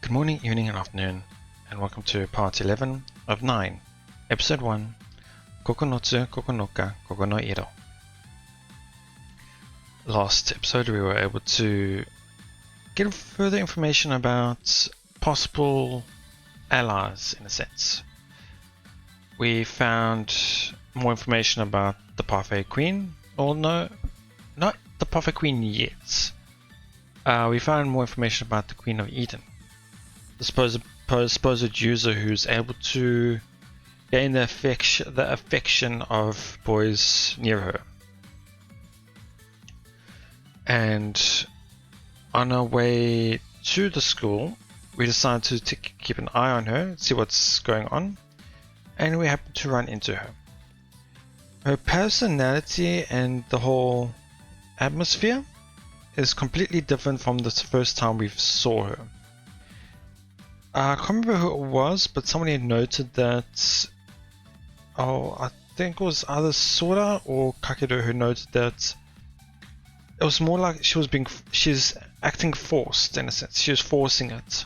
Good morning, evening, and afternoon, and welcome to part 11 of 9, episode 1, Koko no tsu koko no ka koko no iro. Last episode we were able to get further information about possible allies, in a sense. We found more information about the Parfait Queen, or no, not the Parfait Queen yet. We found more information about the Queen of Eden, the supposed user who's able to gain the affection of boys near her. And on our way to the school, we decided to keep an eye on her, see what's going on, and we happened to run into her. Her personality and the whole atmosphere is completely different from the first time we saw her. I can't remember who it was, but somebody had noted that, I think it was either Sora or Kakeru who noted that it was more like she's acting forced, in a sense. She was forcing it.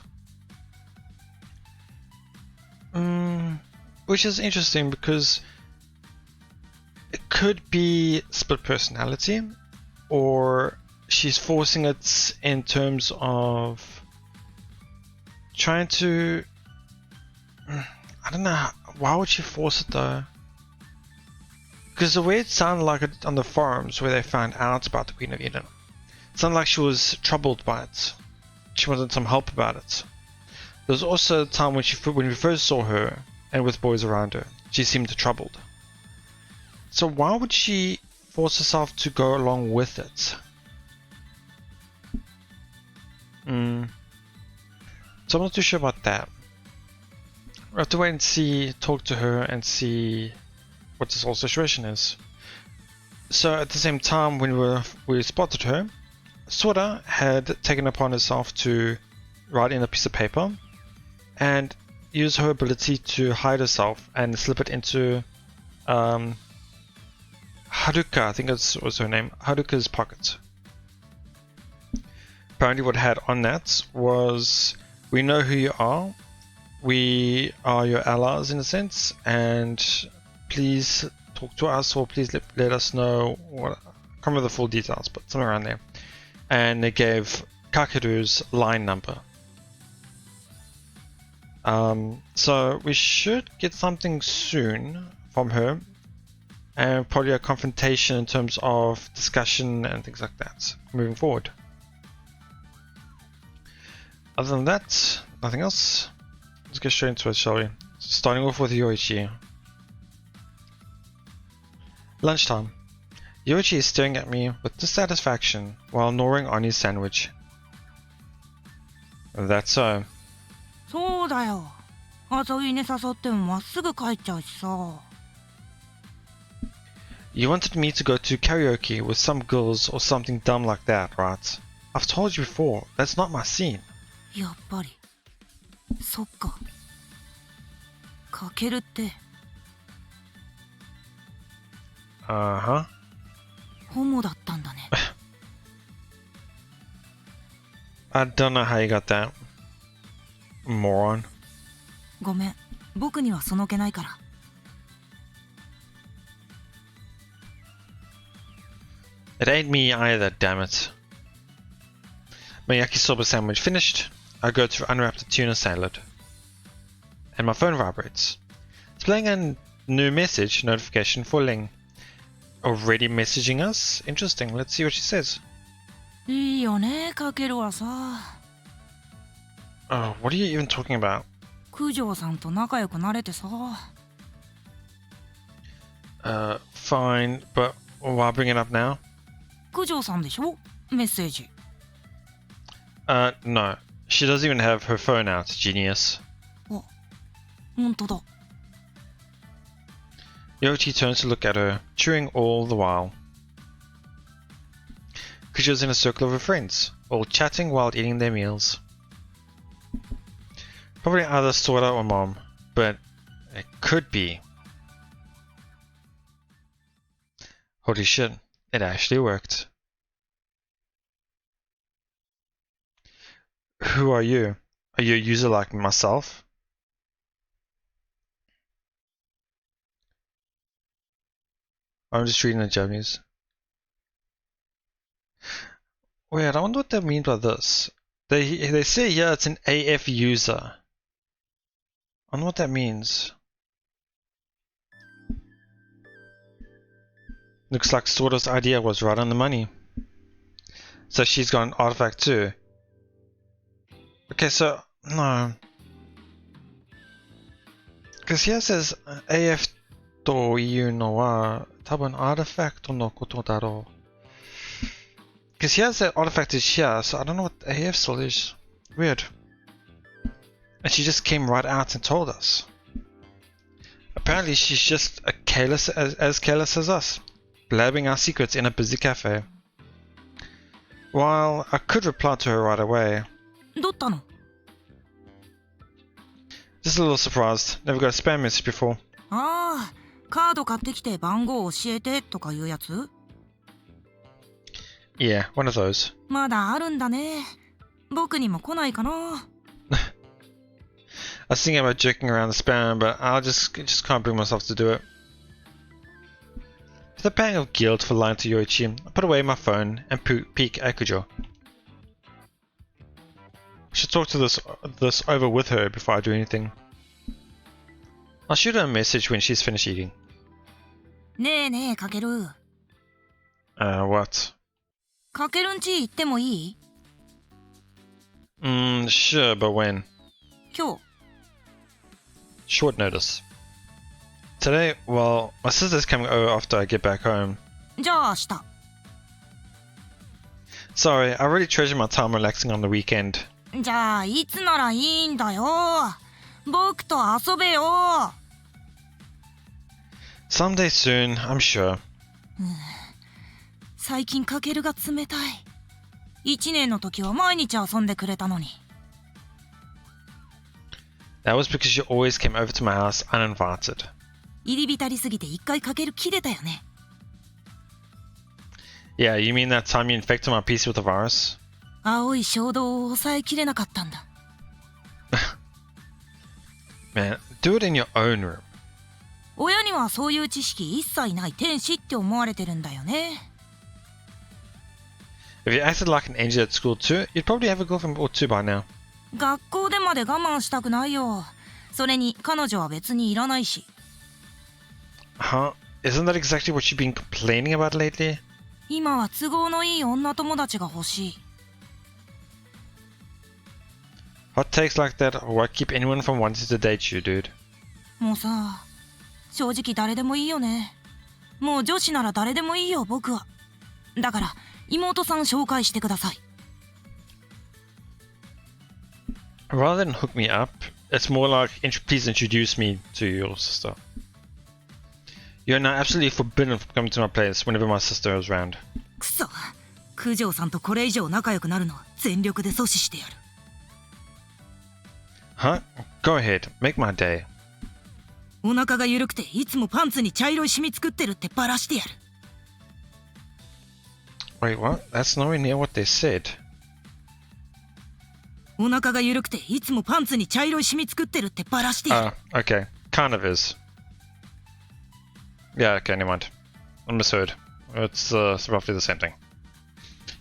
Which is interesting because it could be split personality, or she's forcing it in terms of trying to, I don't know, why would she force it though? Because the way it sounded like it on the forums where they found out about the Queen of Eden, it sounded like she was troubled by it. She wanted some help about it. There was also a time when we first saw her, and with boys around her, she seemed troubled. So why would she force herself to go along with it? So I'm not too sure about that. We'll have to wait and see, talk to her and see what this whole situation is. So at the same time when we spotted her, Sora had taken upon herself to write in a piece of paper and use her ability to hide herself and slip it into Haruka, I think that was her name, Haruka's pocket. Apparently what it had on that was, we know who you are, we are your allies in a sense, and please talk to us, or please let us know what, I can't remember the full details, but somewhere around there. And they gave Kakeru's line number. So we should get something soon from her, and probably a confrontation in terms of discussion and things like that moving forward. Other than that, nothing else. Let's get straight into it, shall we? Starting off with Yoichi. Lunchtime. Yoichi is staring at me with dissatisfaction while gnawing on his sandwich. That's so. そうだよ。遊びに誘ってもまっすぐ帰っちゃうしさ。You wanted me to go to karaoke with some girls or something dumb like that, right? I've told you before, that's not my scene. やっぱり。そっか。かけるって。Uh-huh. ホモだったんだね。I don't know how you got that. Moron. ごめん。僕にはその気ないから。It ain't me either, damn it. My yakisoba sandwich finished, I go to unwrap the tuna salad. And my phone vibrates. Displaying a new message notification for Ling. Already messaging us? Interesting, let's see what she says. いいよね、かけるはさ。Oh, what are you even talking about? 九条さんと仲良くなれてさ。Fine, but why bring it up now? 九条さんでしょメッセージ。No. She doesn't even have her phone out, genius. あ、ほんとだ。Yoichi turns to look at her, chewing all the while. Kujo's in a circle of her friends, all chatting while eating their meals. Probably either Sora or Mom, but it could be. Holy shit, it actually worked. Who are you? Are you a user like myself? I'm just reading the Japanese. Wait, I wonder what they mean by this. They say yeah, it's an AF user. I wonder what that means. Looks like Sordo's idea was right on the money. So she's got an artifact too. Okay, so no. Because here it says AF というのは多分 artifact のことだろう. Because here the artifact is here, so I don't know what AF still is. Weird. And she just came right out and told us. Apparently she's just as careless as us, blabbing our secrets in a busy cafe. While I could reply to her right away. どったの? Just a little surprised. Never got a spam message before. ああ、カード買ってきて番号教えてとかいうやつ? Yeah, one of those. まだあるんだね。僕にも来ないかな。I was thinking about joking around the spam, but I just can't bring myself to do it. With a pang of guilt for lying to Yoichi, I put away my phone and peek Akujo. I should talk to this over with her before I do anything. I'll shoot her a message when she's finished eating. ねえねえ、かける。What? かけるんち行ってもいい? Sure, but when? 今日。Short notice. Today, well, my sister's coming over after I get back home. じゃあ明日。Sorry, I really treasure my time relaxing on the weekend. じゃあいつならいいんだよ。僕と遊べよ。Someday soon, I'm sure. 最近かけるが冷たい。1年の時は毎日遊んでくれたのに。That was because you always came over to my house uninvited. 入り浸りすぎて一回かける切れたよね。Yeah, you mean that time you infected my PC with a virus? 青い衝動を抑えきれなかったんだ。Man, do it in your own room. 親にはそういう知識一切ない天使って思われてるんだよね。If you acted like an angel at school too, you'd probably have a girlfriend or two by now. 学校でまで我慢したくないよ。それに彼女は別にいらないし。Huh? Isn't that exactly what you've been complaining about lately? 今は都合のいい女友達が欲しい。Hot takes like that are what keep anyone from wanting to date you, dude. もうさ、正直誰でもいいよね。もう女子なら誰でもいいよ、僕は。だから妹さん紹介してください。Rather than hook me up, it's more like please introduce me to your sister. You're now absolutely forbidden from coming to my place whenever my sister is around. くそ、九条さんとこれ以上仲良くなるのは全力で阻止してやる。Huh? Go ahead, make my day. お腹が緩くていつもパンツに茶色いシミ作ってるってバラしてやる。Wait, what? That's nowhere near what they said. お腹が緩くていつもパンツに茶色いシミ作ってるってバラしてやる。Okay. Kind of is. Yeah, okay, never mind. I misheard. It's roughly the same thing.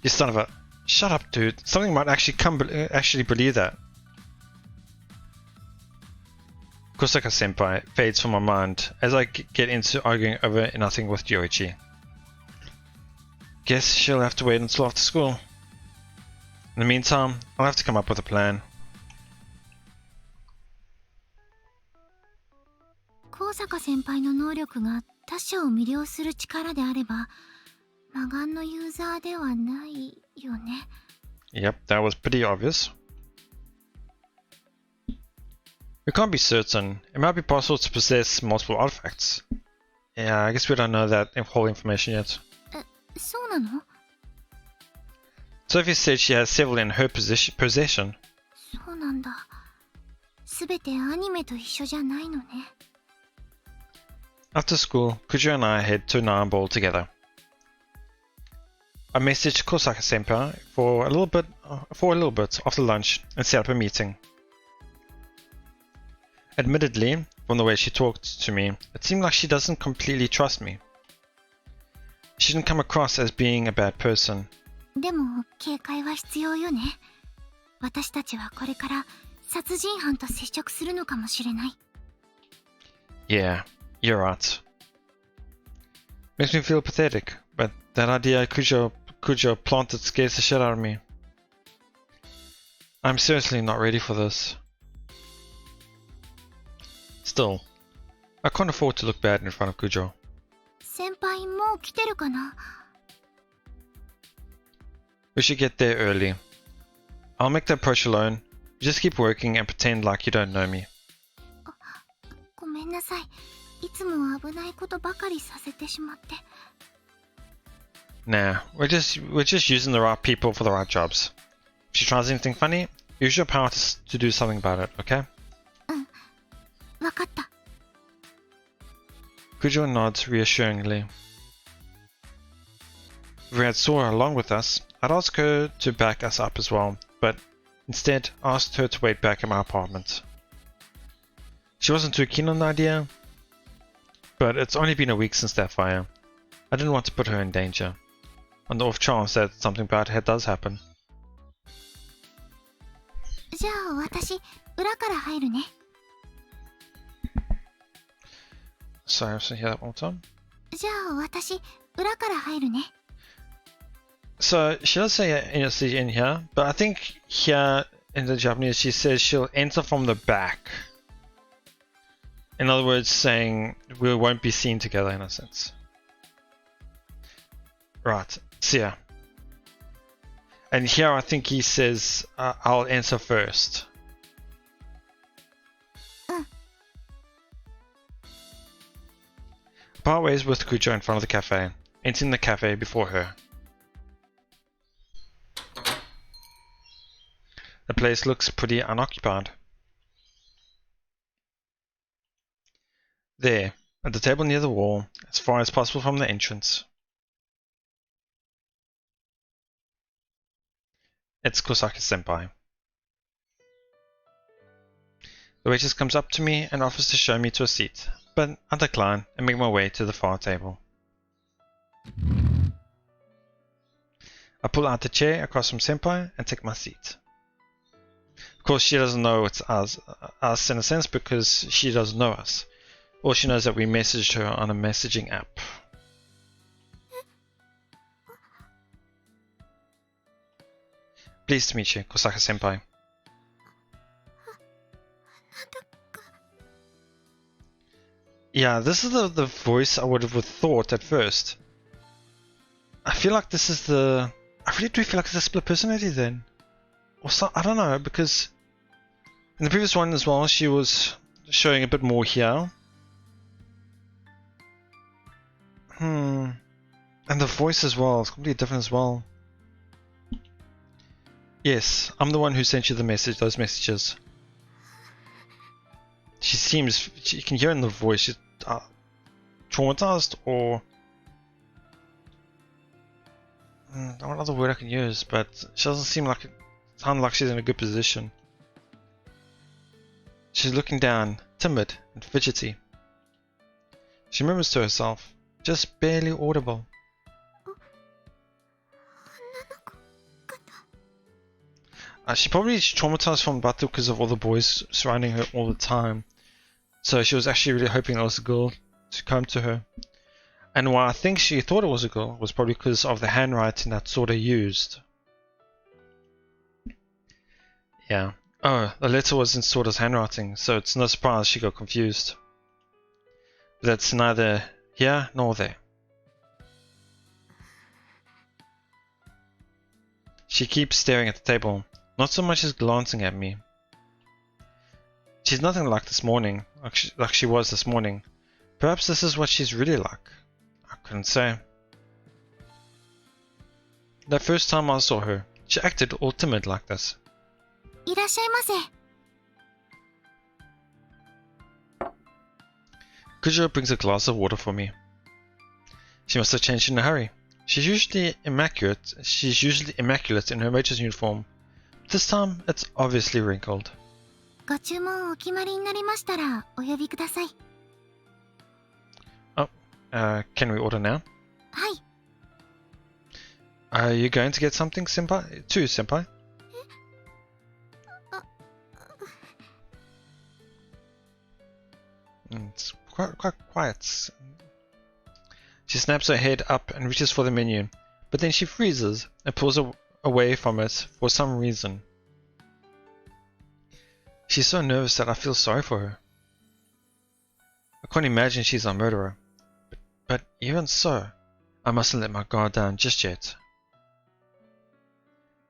You son of a... Shut up, dude. Something might actually believe that. Kosaka senpai fades from my mind as I get into arguing over nothing with Yoichi. Guess she'll have to wait until after school. In the meantime, I'll have to come up with a plan. 高坂先輩の能力が他者を魅了する力であれば、魔眼のユーザーではないよね。Yep, that was pretty obvious. We can't be certain. It might be possible to possess multiple artifacts. Yeah, I guess we don't know that whole information yet. そうなの? Sophie said she has several in her possession. そうなんだ。すべてアニメと一緒じゃないのね。After school, Kujo and I head to Nambol together. I messaged Kosaka senpai for a little bit after lunch and set up a meeting. Admittedly, from the way she talked to me, it seemed like she doesn't completely trust me. She didn't come across as being a bad person. でも警戒は必要よね。私たちはこれから殺人犯と接触するのかもしれない。Yeah, you're right. Makes me feel pathetic, but that idea Kujo planted scares the shit out of me. I'm seriously not ready for this. Still, I can't afford to look bad in front of Kujo. 先輩もう来てるかな？ We should get there early. I'll make the approach alone. You just keep working and pretend like you don't know me. ごめんなさい。いつも危ないことばかりさせてしまって。Nah, we're just using the right people for the right jobs. If she tries anything funny, use your power to do something about it, okay? わかった。Kujo nods reassuringly. If we had Sora along with us, I'd ask her to back us up as well, but instead asked her to wait back at my apartment. She wasn't too keen on the idea, but it's only been a week since that fire. I didn't want to put her in danger, on the off chance that something bad does happen. じゃあ私裏から入るね。Sorry, so hear that one more time. じゃあ私裏から入るね。 So she does say in here, but I think here in the Japanese she says she'll enter from the back. In other words, saying we won't be seen together in a sense. Right, see ya. And here I think he says I'll enter first. Part ways with Kujo in front of the cafe, entering the cafe before her. The place looks pretty unoccupied. There, at the table near the wall, as far as possible from the entrance. It's Kosaki-senpai. The waitress comes up to me and offers to show me to a seat, but I decline and make my way to the far table. I pull out the chair across from Senpai and take my seat. Of course, she doesn't know it's us in a sense because she doesn't know us. All she knows is that we messaged her on a messaging app. Pleased to meet you, Kosaka-senpai. Yeah, this is the voice I would have thought at first. I feel like this is I really do feel like it's a split personality then. Or so, I don't know, because in the previous one as well, she was showing a bit more here. And the voice as well, it's completely different as well. Yes, I'm the one who sent you those messages. She seems, you can hear in the voice, she's traumatized or... I don't know what other word I can use, but she doesn't seem like she's in a good position. She's looking down, timid and fidgety. She murmurs to herself, just barely audible. She probably is traumatized from Batu because of all the boys surrounding her all the time. So she was actually really hoping it was a girl to come to her. And why I think she thought it was a girl was probably because of the handwriting that Sora used. Yeah. Oh, the letter was in Sora's handwriting, so it's no surprise she got confused. But that's neither here nor there. She keeps staring at the table, not so much as glancing at me. She's nothing like this morning, like she was this morning. Perhaps this is what she's really like. I couldn't say. That first time I saw her, she acted all timid like this. いらっしゃいませ。 Kujo brings a glass of water for me. She must have changed in a hurry. She's usually immaculate in her waitress uniform. This time, it's obviously wrinkled. ご注文お決まりになりましたらお呼びください。Oh, can we order now? はい。 Are you going to get something, senpai? Too, senpai? It's quite quiet. She snaps her head up and reaches for the menu, but then she freezes and pulls away from it for some reason. She's so nervous that I feel sorry for her. I can't imagine she's a murderer, but even so, I mustn't let my guard down just yet.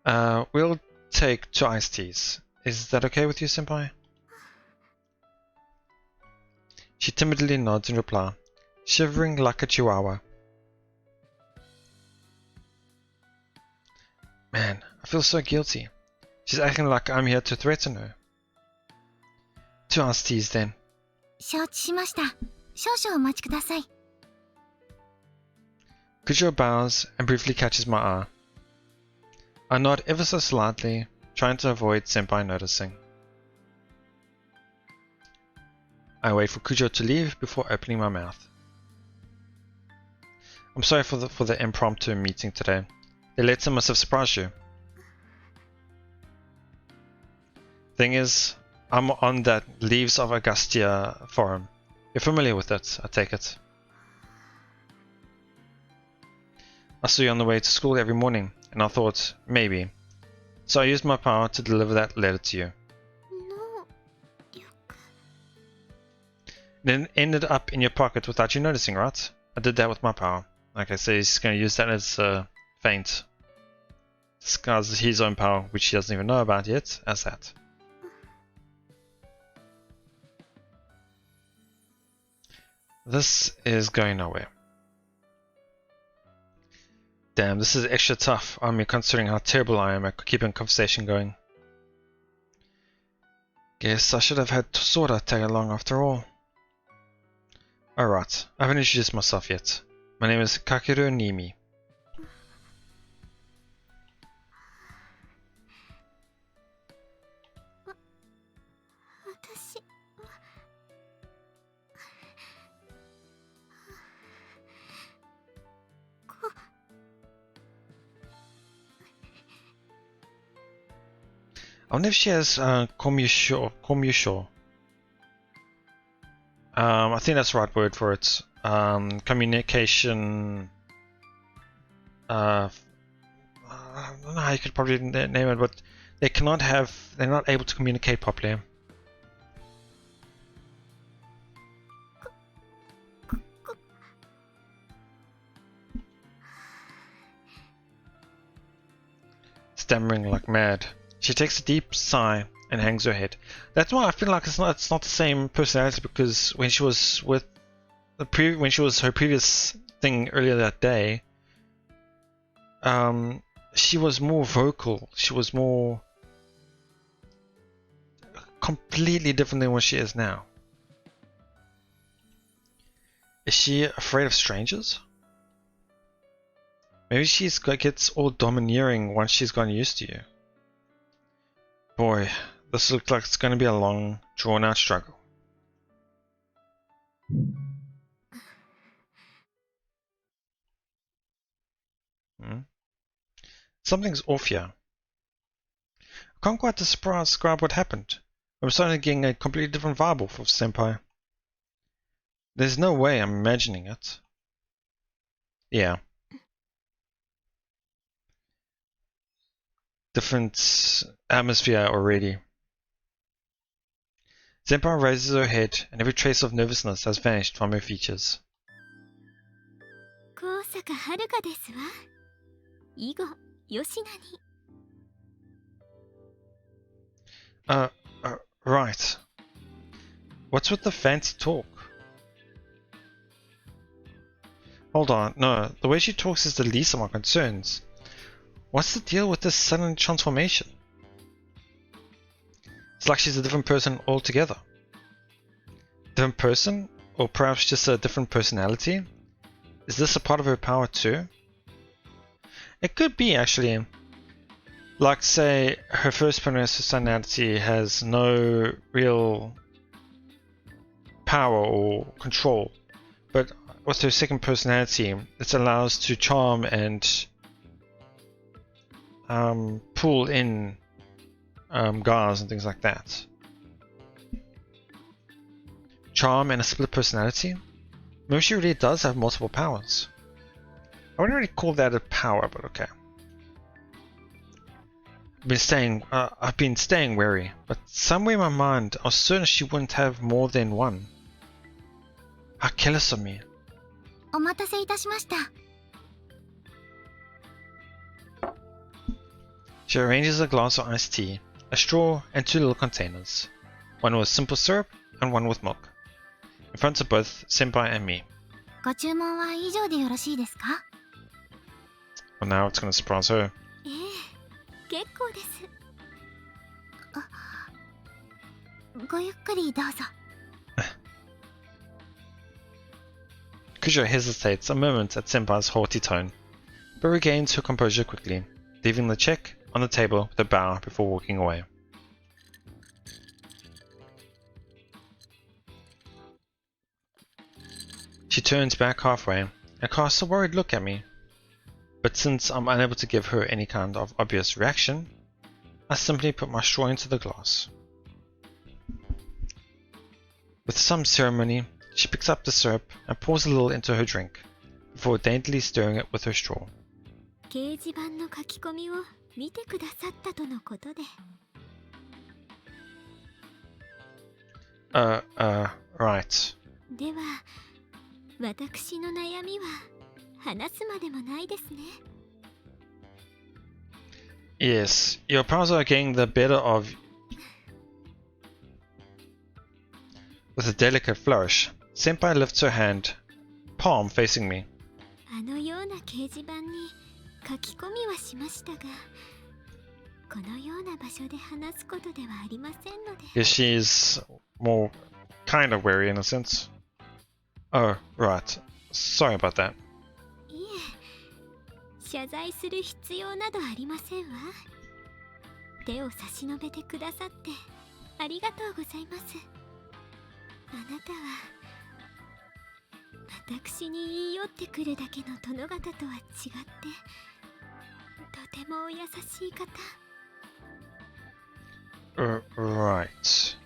We'll take 2 iced teas. Is that okay with you, senpai? She timidly nods in reply, shivering like a chihuahua. Man, I feel so guilty. She's acting like I'm here to threaten her. 2 iced teas then. 承知しました。少々お待ちください。Kujo bows and briefly catches my eye. I nod ever so slightly, trying to avoid senpai noticing. I wait for Kujo to leave before opening my mouth. I'm sorry for the impromptu meeting today. The letter must have surprised you. Thing is, I'm on that Leaves of Augustia forum. You're familiar with it, I take it. I saw you on the way to school every morning, and I thought, maybe. So I used my power to deliver that letter to you. No, you... Then it ended up in your pocket without you noticing, right? I did that with my power. Okay, so he's going to use that as feint. Disguises his own power, which he doesn't even know about yet, as that. This is going nowhere. Damn, this is extra tough on me considering how terrible I am at keeping conversation going. Guess I should have had Sora tag along after all. Alright, I haven't introduced myself yet. My name is Kakeru Nimi. 私 I wonder if she has komusho. I think that's the right word for it. Communication. I don't know how you could probably name it, but they cannot have. They're not able to communicate properly. Stammering like mad. She takes a deep sigh and hangs her head. That's why I feel like it's not the same personality, because when she was with when she was her previous thing earlier that day, she was more vocal. She was more completely different than what she is now. Is she afraid of strangers? Maybe she gets all domineering once she's gotten used to you. Boy, this looks like it's going to be a long, drawn-out struggle. Something's off here. I can't quite describe what happened. I'm starting to get a completely different vibe off of Senpai. There's no way I'm imagining it. Yeah. Different atmosphere already. Senpai raises her head, and every trace of nervousness has vanished from her features. 高坂遥ですわ。以後吉名に。Right. What's with the fancy talk? Hold on, no, the way she talks is the least of my concerns. What's the deal with this sudden transformation? It's like she's a different person altogether. Different person? Or perhaps just a different personality? Is this a part of her power too? It could be, actually. Like, say, her first personality has no real power or control, but with her second personality, it allows to charm and pull in guys and things like that. Charm and a split personality? Maybe she really does have multiple powers. I wouldn't really call that a power, but okay. I've been staying wary, but somewhere in my mind, I was certain she wouldn't have more than one. How careless of me. お待たせいたしました。 She arranges a glass of iced tea, a straw, and 2 little containers. One with simple syrup and one with milk. In front of both Senpai and me. ご注文は以上でよろしいですか？ Well, now it's gonna surprise her. ええ、結構です。ごゆっくりどうぞ。 Kujo hesitates a moment at Senpai's haughty tone, but regains her composure quickly, leaving the check on the table with a bow before walking away. She turns back halfway and casts a worried look at me, but since I'm unable to give her any kind of obvious reaction, I simply put my straw into the glass. With some ceremony, she picks up the syrup and pours a little into her drink, before daintily stirring it with her straw. 掲示板の書き込みを見てくださったとのことで。Right. では、私の悩みは話すまでもないですね。Yes, your powers are getting the better of... With a delicate flourish, Senpai lifts her hand, palm facing me. あのような掲示板に書き込みはしましたが、このような場所で話すことではありませんので。Yes, she's more kind of wary in a sense. Oh, right. Sorry about that. いえ、謝罪する必要などありませんわ。手を差し伸べてくださってありがとうございます。あなたは私に言い寄ってくるだけの殿方とは違ってとてもお優しい方。Right.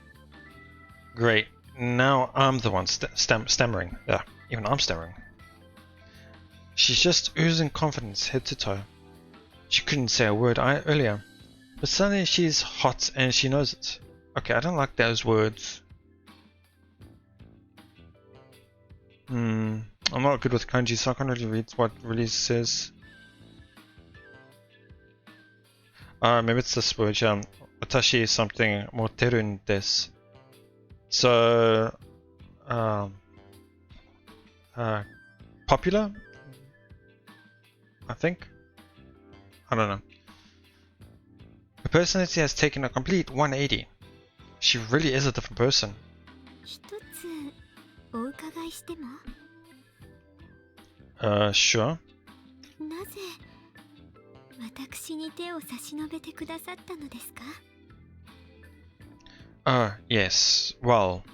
Great. Now I'm the one stammering. Yeah, even I'm stammering. She's just oozing confidence head to toe. She couldn't say a word earlier, but suddenly she's hot and she knows it. Okay, I don't like those words. I'm not good with kanji, so I can't really read what really says. Maybe it's this word, Watashi is something moterun desu. So, popular? I think? I don't know. Her personality has taken a complete 180. She really is a different person. 一つお伺いしても Sure. なぜ私に手を差し伸べてくださったのですか Yes. Well,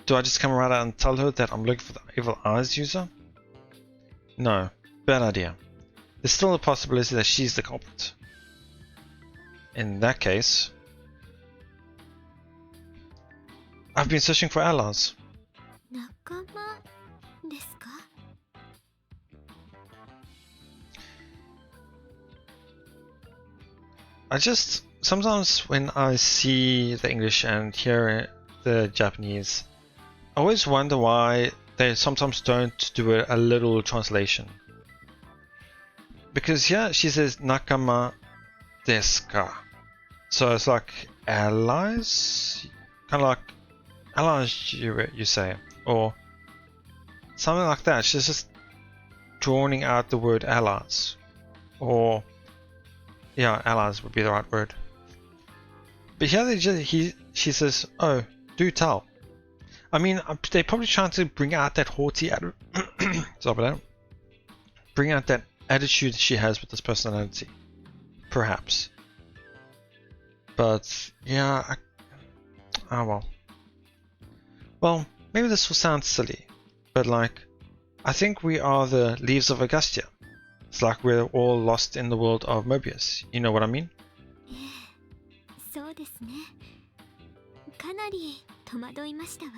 do I just come right out and tell her that I'm looking for the evil eyes user? No. Bad idea. There's still a possibility that she's the culprit. In that case, I've been searching for allies. 仲間ですか Sometimes when I see the English and hear the Japanese, I always wonder why they sometimes don't do a little translation. Because here she says nakama desu ka. So it's like allies? Kind of like allies you say. Or something like that. She's just drawing out the word allies. Or yeah, allies would be the right word. But here she says, oh, do tell. I mean, they're probably trying to bring out that haughty sorry about that. Bring out that attitude she has with this personality. perhaps. But yeah, oh well. Well, maybe this will sound silly, but like, I think we are the leaves of Augustia. It's like we're all lost in the world of Mobius. You know what I mean? そうですね。かなり戸惑いましたわ。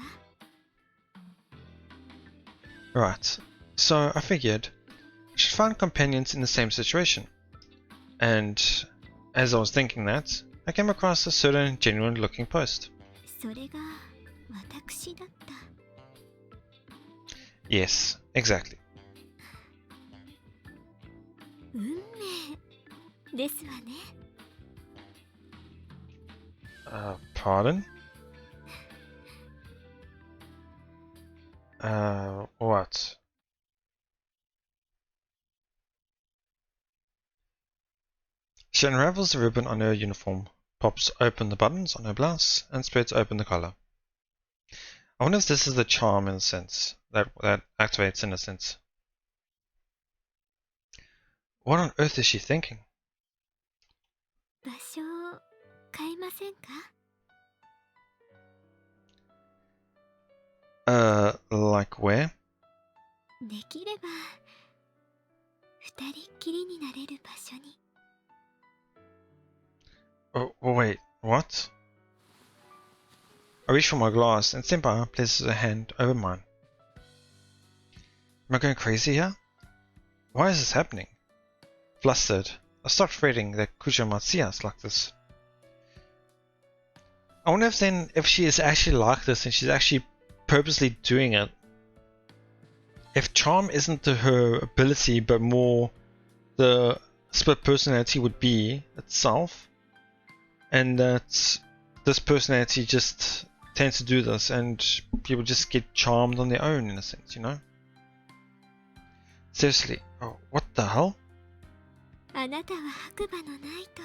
Right. So I figured I should find companions in the same situation. And as I was thinking that, I came across a certain genuine looking post. それが私だった。Yes, exactly. 運命ですわね。Pardon? What? She unravels the ribbon on her uniform, pops open the buttons on her blouse, and spreads open the collar. I wonder if this is the charm in a sense, that activates in a sense. What on earth is she thinking? 場所を変えませんか？ Like where? できれば二人っきりになれる場所に。Oh, wait, what? I reach for my glass and Senpai places her hand over mine. Am I going crazy here? Why is this happening? Flustered, I stopped fretting that Kujo might see us like this. I wonder if she is actually like this and she's actually purposely doing it. If charm isn't her ability but more the split personality would be itself, and that this personality just tends to do this and people just get charmed on their own in a sense, you know? Seriously, oh, what the hell? あなたは白馬のナイト。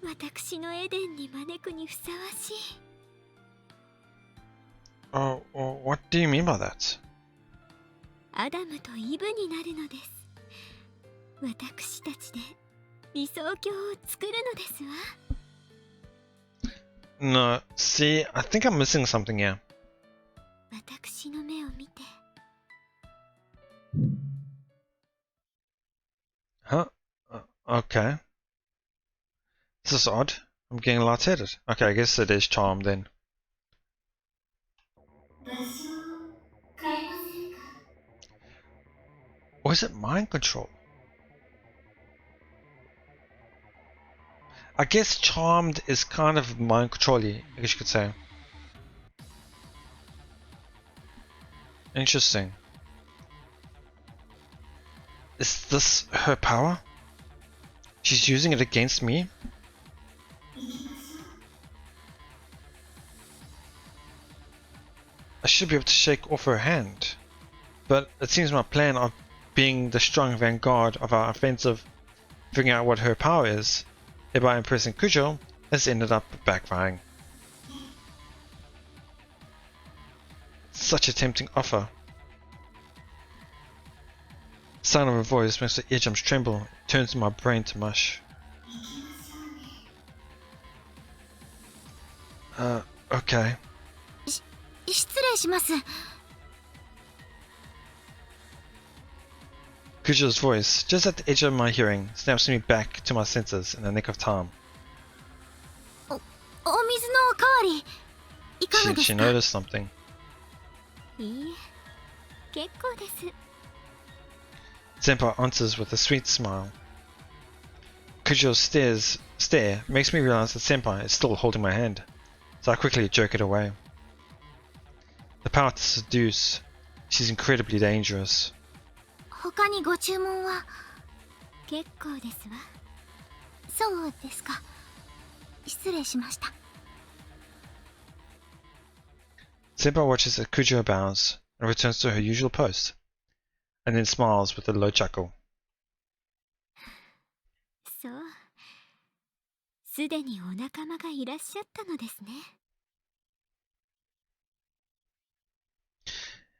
私のエデンに招くにふさわしい。Oh, what do you mean by that? アダムとイブになるのです。私たちで理想郷を作るのですわ。No, see, I think I'm missing something here. 私の目を見て。Huh? Okay. This is odd. I'm getting lightheaded. Okay, I guess it is charm then. 場所を変えませんか？ Or is it mind control? I guess charmed is kind of mind control-y, I guess you could say. Interesting. Is this her power? She's using it against me? I should be able to shake off her hand. But it seems my plan of being the strong vanguard of our offensive, figuring out what her power is, thereby impressing Kujo, has ended up backfiring. Such a tempting offer. The sound of her voice makes the eardrums tremble, it turns my brain to mush. Okay. 失礼します。 Kujo's voice, just at the edge of my hearing, snaps me back to my senses in the nick of time. お水のおかわりいかがです She か？ noticed something. いいえ、結構です。 Senpai answers with a sweet smile. Kujo's stare makes me realize that Senpai is still holding my hand, so I quickly jerk it away. The power to seduce, she's incredibly dangerous. 他にご注文は？結構ですわ。そうですか。失礼しました。 Senpai watches as Kujo bows and returns to her usual post, and then smiles with a low chuckle. そう。すでにお仲間がいらっしゃったのですね。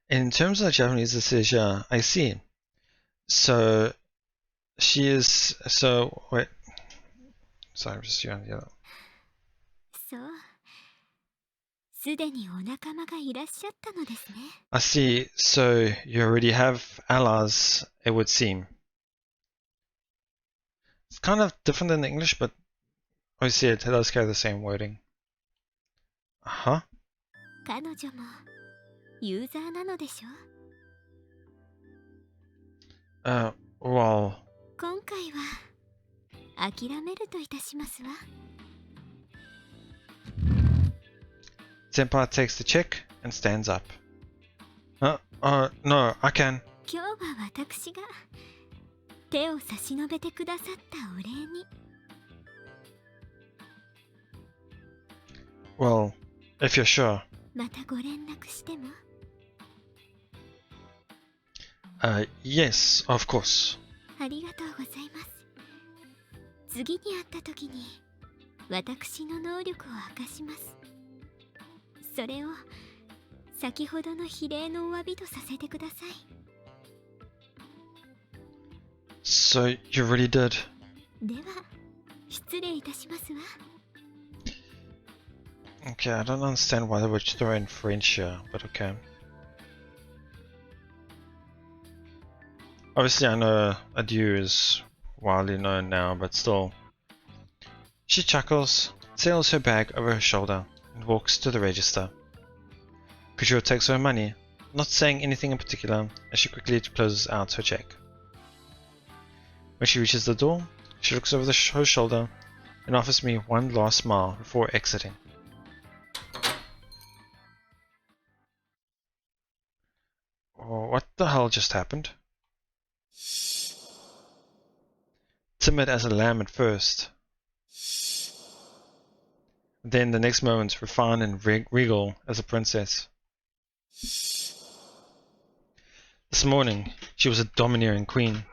In terms of the Japanese, it says, yeah, I see. So, she is, so, wait, Sorry, just you and the other. そう。すでにお仲間がいらっしゃったのですね。I see. So you already have allies, it would seem. It's kind of different than the English, but obviously it does carry the same wording. Uh-huh. 彼女もユーザーなのでしょう。Well, 今回は諦めるといたしますわ。Senpai takes the check and stands up. No, I can. 今日は私が手を差し伸べてくださったお礼に。Well, if you're sure. またご連絡しても。Yes, of course. ありがとうございます。次に会った時に私の能力を明かします。それを先ほどの非礼のお詫びとさせてください。So you really did. では失礼いたしますわ。Okay, I don't understand why they would throw in French here, but okay. Obviously I know adieu is widely known now, but still. She chuckles, sails her bag over her shoulder, and walks to the register. Kujiro takes her money, not saying anything in particular, as she quickly closes out her check. When she reaches the door, she looks over her shoulder and offers me one last smile before exiting. Oh, what the hell just happened? Timid as a lamb at first. Then the next moment refined and regal as a princess. This morning she was a domineering queen.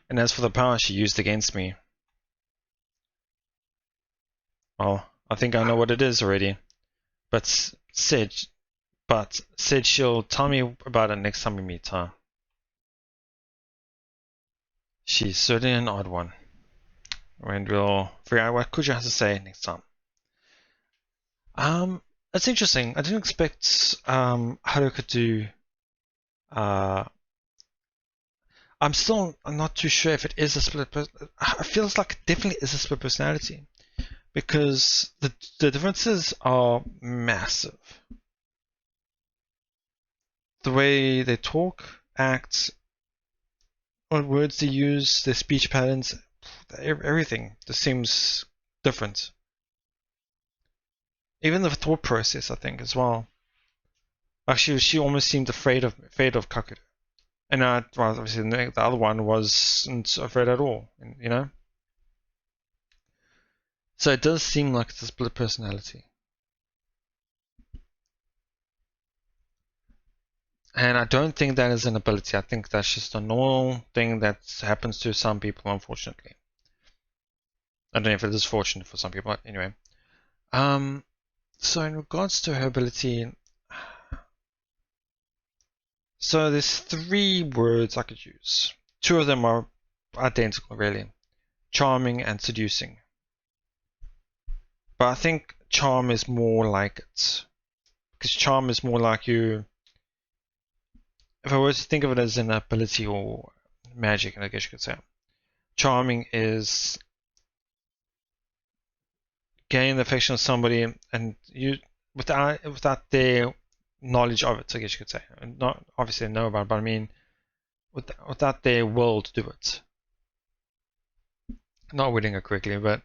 And as for the power she used against me, well, I think I know what it is already. But said she'll tell me about it next time we meet her. She's certainly an odd one. And we'll figure out what Kuja has to say next time. It's interesting. I didn't expect Haruka to. I'm not too sure if it is a split. It feels like it definitely is a split personality, because the differences are massive. The way they talk, act, what words they use, their speech patterns, everything just seems different. Even the thought process, I think, as well. Actually, she almost seemed afraid of Kakuru. And obviously the other one wasn't afraid at all, you know? So it does seem like it's a split personality. And I don't think that is an ability. I think that's just a normal thing that happens to some people, unfortunately. I don't know if it is fortunate for some people, but anyway. So in regards to her ability, so there's 3 words I could use. 2 of them are identical, really. Charming and seducing. But I think charm is more like it. Because charm is more like you... If I were to think of it as an ability or magic, I guess you could say. Charming is gain the affection of somebody and you without their knowledge of it, I guess you could say. Not obviously know about it, but I mean without their will to do it. Not wording it correctly, but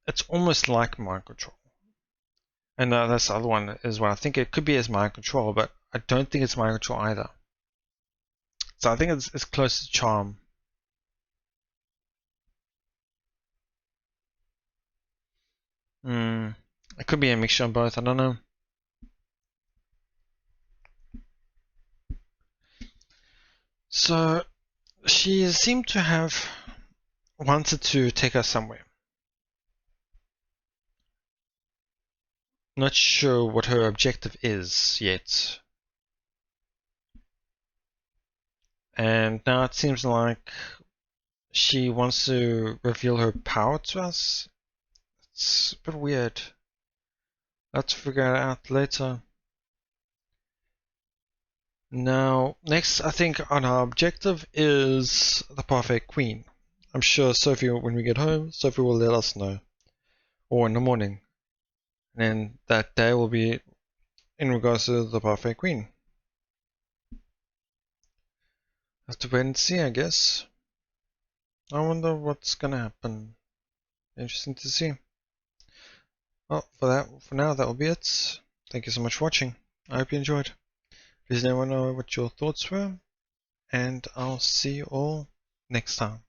it's almost like mind control. And that's the other one as well. I think it could be as mind control, but I don't think it's mind control either. So I think it's close to charm. It could be a mixture of both, I don't know. So she seemed to have wanted to take us somewhere. Not sure what her objective is yet. And now it seems like she wants to reveal her power to us. It's a bit weird. I'll have to figure it out later. Now, next, I think on our objective is the Parfait Queen. I'm sure Sophie, when we get home, Sophie will let us know. Or in the morning. And then that day will be in regards to the Parfait Queen. Have to wait and see, I guess. I wonder what's gonna happen. Interesting to see. Well, for now, that will be it. Thank you so much for watching. I hope you enjoyed. Please let me know what your thoughts were, and I'll see you all next time.